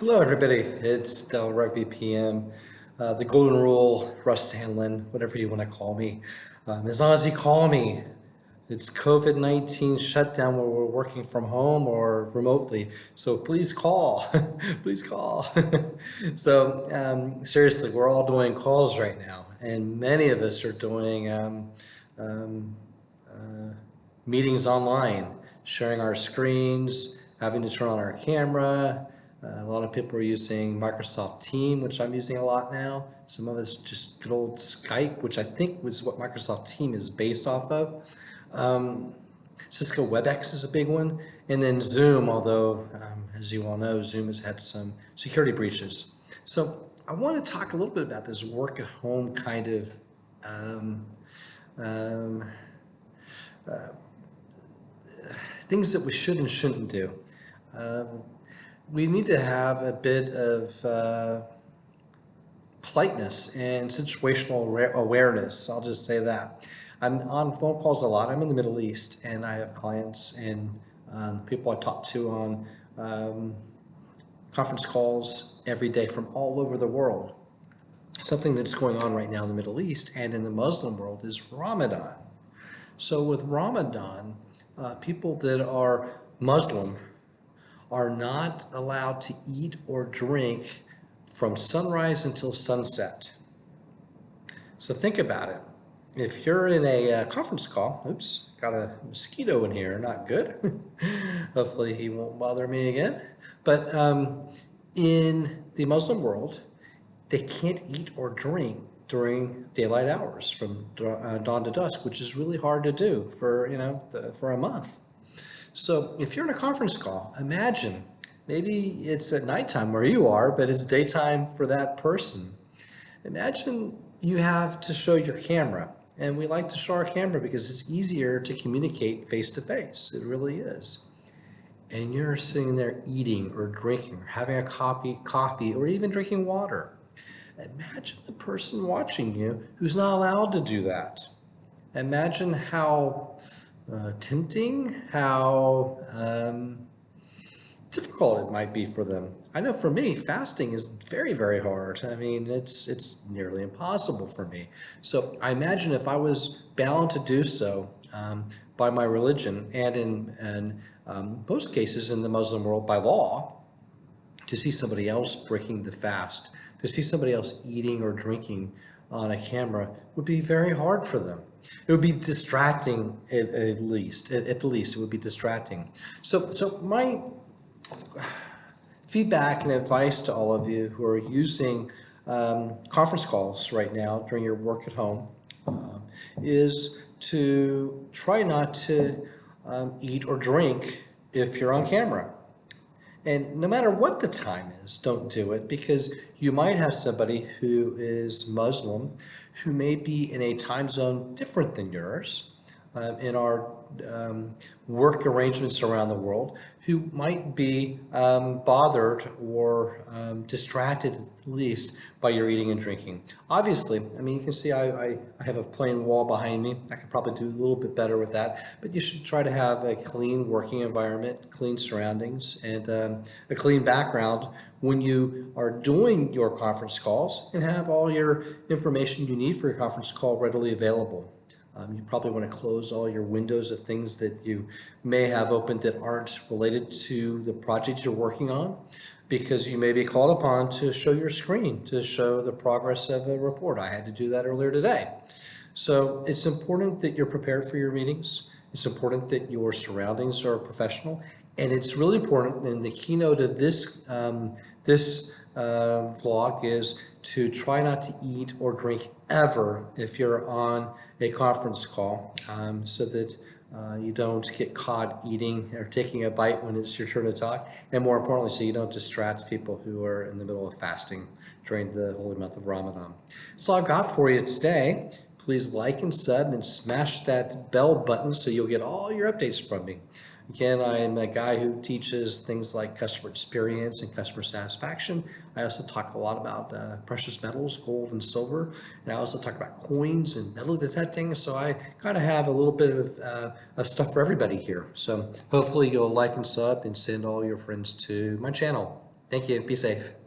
Hello, everybody. It's Del Rugby PM, the Golden Rule, Russ Sandlin, whatever you want to call me. As long as you call me, it's COVID-19 shutdown where we're working from home or remotely. So please call, please call. Seriously, we're all doing calls right now, and many of us are doing um, meetings online, sharing our screens, having to turn on our camera. A lot of people are using Microsoft Team, which I'm using a lot now. Some of us just good old Skype, which I think was what Microsoft Team is based off of. Cisco WebEx is a big one. And then Zoom, although, as you all know, Zoom has had some security breaches. So I want to talk a little bit about this work at home kind of um, um, things that we should and shouldn't do. We need to have a bit of politeness and situational awareness. I'll just say that. I'm on phone calls a lot. I'm in the Middle East, and I have clients and people I talk to on conference calls every day from all over the world. Something that's going on right now in the Middle East and in the Muslim world is Ramadan. So with Ramadan, people that are Muslim are not allowed to eat or drink from sunrise until sunset. So think about it. If you're in a conference call, oops, got a mosquito in here, not good. Hopefully he won't bother me again. But in the Muslim world, they can't eat or drink during daylight hours from dawn to dusk, which is really hard to do for, for a month. So if you're in a conference call, imagine maybe it's at nighttime where you are, but it's daytime for that person. Imagine you have to show your camera, and we like to show our camera because it's easier to communicate face to face. It really is. And you're sitting there eating or drinking or having a coffee or even drinking water. Imagine the person watching you who's not allowed to do that. Imagine how tempting, how difficult it might be for them. I know for me, fasting is very, very hard. I mean, it's nearly impossible for me. So I imagine if I was bound to do so by my religion and in most cases in the Muslim world by law, to see somebody else breaking the fast, to see somebody else eating or drinking on a camera would be very hard for them. It would be distracting at least. At the least, it would be distracting. So my feedback and advice to all of you who are using conference calls right now during your work at home is to try not to eat or drink if you're on camera. And no matter what the time is, don't do it, because you might have somebody who is Muslim who may be in a time zone different than yours in our work arrangements around the world, who might be bothered or distracted at least by your eating and drinking. Obviously, I mean, you can see I have a plain wall behind me. I could probably do a little bit better with that, but you should try to have a clean working environment, clean surroundings, and a clean background when you are doing your conference calls, and have all your information you need for your conference call readily available. You probably want to close all your windows of things that you may have opened that aren't related to the project you're working on, because you may be called upon to show your screen, to show the progress of a report. I had to do that earlier today. So it's important that you're prepared for your meetings. It's important that your surroundings are professional. And it's really important, and the keynote of this vlog is to try not to eat or drink ever if you're on a conference call, so that you don't get caught eating or taking a bite when it's your turn to talk, and more importantly, so you don't distract people who are in the middle of fasting during the holy month of Ramadan. That's all I've got for you today. Please like and sub and smash that bell button so you'll get all your updates from me. Again, I am a guy who teaches things like customer experience and customer satisfaction. I also talk a lot about precious metals, gold and silver, and I also talk about coins and metal detecting. So I kind of have a little bit of stuff for everybody here. So hopefully you'll like and sub and send all your friends to my channel. Thank you. Be safe.